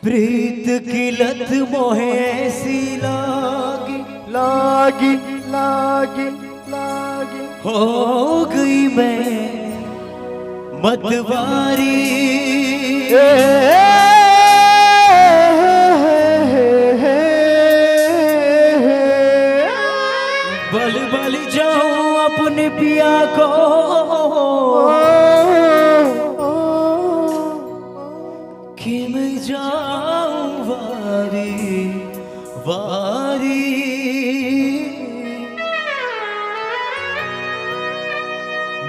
प्रीत की लत मोहे ऐसी लागी लागी लागी लागी हो गई मैं मतवारी। बल बल जाऊं अपने पिया को कि मैं जाऊं वारी वारी।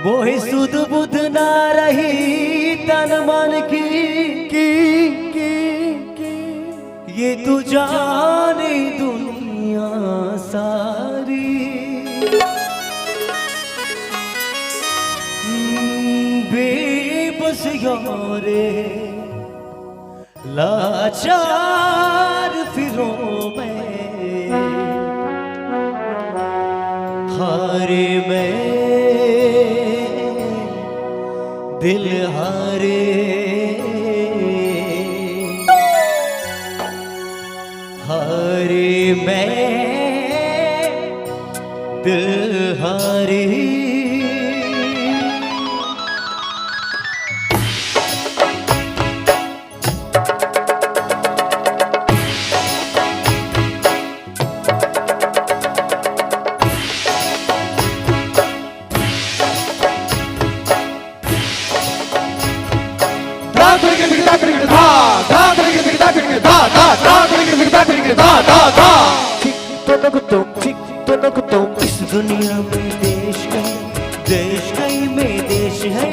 मोहे सुध बुध ना रही तन मन की ये तू जाने दुनिया सारी। बेबस यारे लाचार फिरों में हारे मैं दिल हारे। हारे मैं दिल हारे। इस दुनिया में देश कहीं में देश है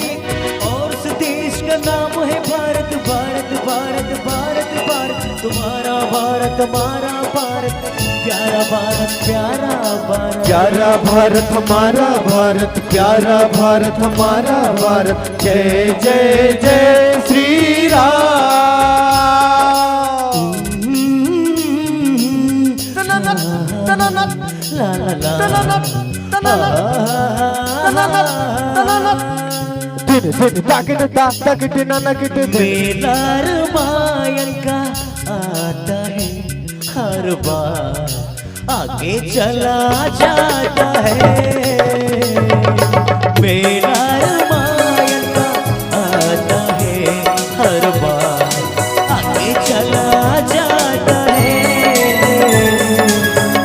और उस देश का नाम है भारत। भारत भारत भारत भारत तुम्हारा भारत हमारा भारत प्यारा भारत प्यारा भारत। प्यारा भारत हमारा भारत प्यारा भारत हमारा भारत। जय जय जय श्री राम। ला ला मेरा रामायण का आता है हर बार आगे चला जाता है। मेरा रामायण का आता है हर बार आगे चला जाता है।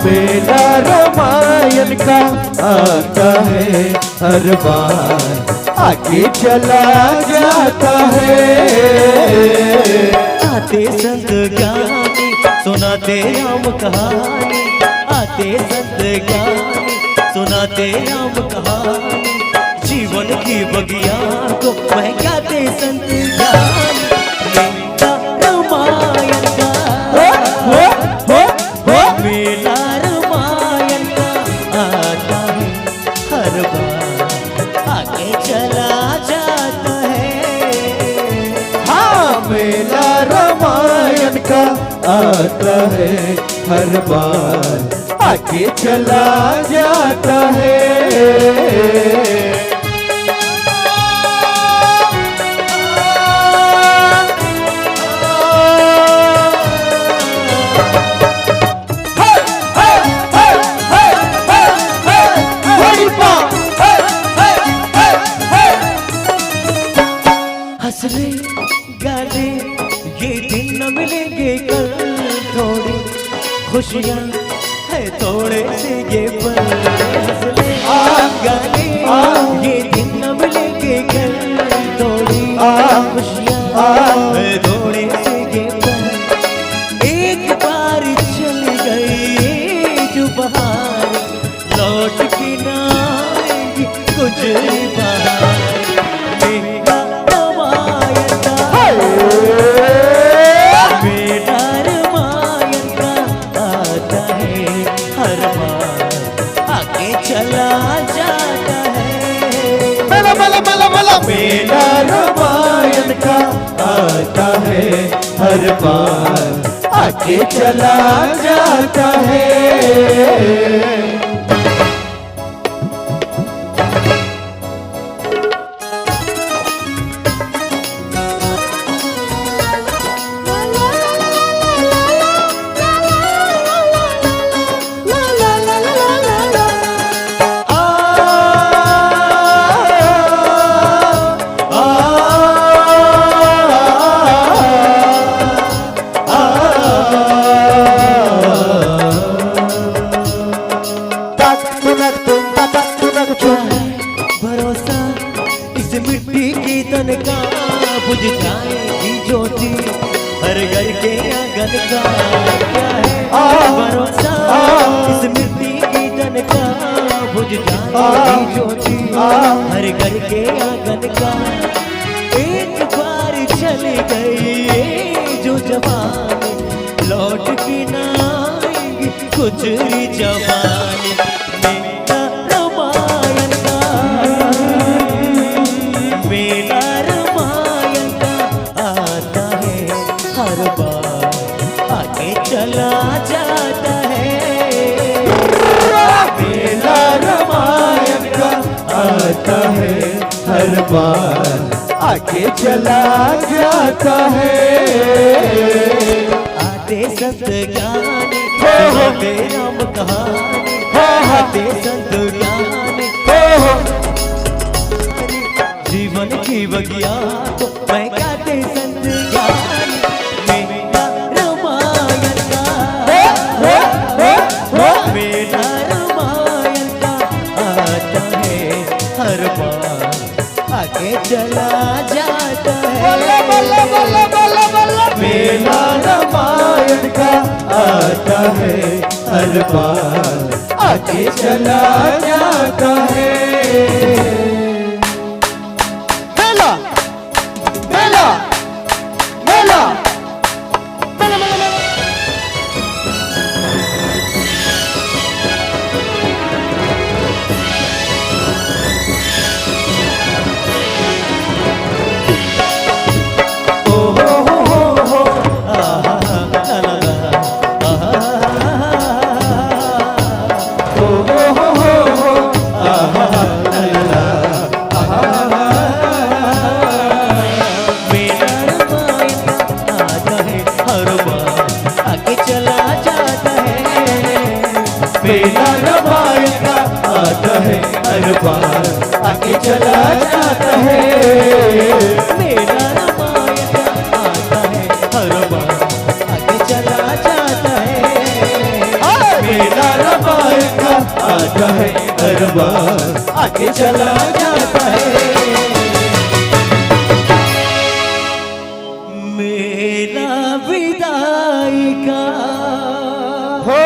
मेरा रामायण का आता है हर बार आगे चला जाता है। आते संत ज्ञानी सुनाते राम कहानी। आते संत ज्ञानी सुनाते राम कहानी। जीवन की बगिया को महकाते संत ज्ञानी। मेरा रामायण का मेरा रामायण का आता है हर बार आगे चला जाता है। हाँ मेरा रामायण का आता है हर बार आगे चला जाता है। हंसने गाने ये दिन न मिलेंगे कल। थोड़ी खुशियाँ है थोड़े से ये पल। हंसने गाने ये दिन न मिलेंगे कल। थोड़ी खुशियाँ है थोड़े से ये पल। एक बार चल गई जो बहार लौट के ना आएगी कुछ बहार। मेरा रामायण का आता है हर बार आगे चला जाता है। मेरा रामायण का आता है हर बार आगे चला जाता है। गुजरी जवानी मेरा रामायण का, मेरा रामायण का आता है हर बार, आगे चला जाता है। मेरा रामायण का आता है हर बार, आगे चला जाता है। आते संत ज्ञानी सुनाते राम कहानी, आते संत ज्ञानी जीवन की बगिया तो मैं गाते संत ज्ञानी मेरा रामायण का, मेरा रामायण का आता है हर बार, आगे चला जाता है। मेरा रामायण का आता है हर बार, आगे चला जाता है। मेला मेला मेला मेरा रामायण का आता है हर बार, आगे चला जाता है। मेरा रामायण का आता है हर बार, आगे चला जाता है। मेरा रामायण का आता है हर बार, आगे चला जाता है। मेरा विदाई का हो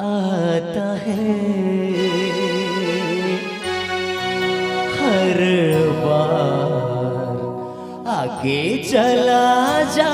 आता है हर बार, आगे चला जा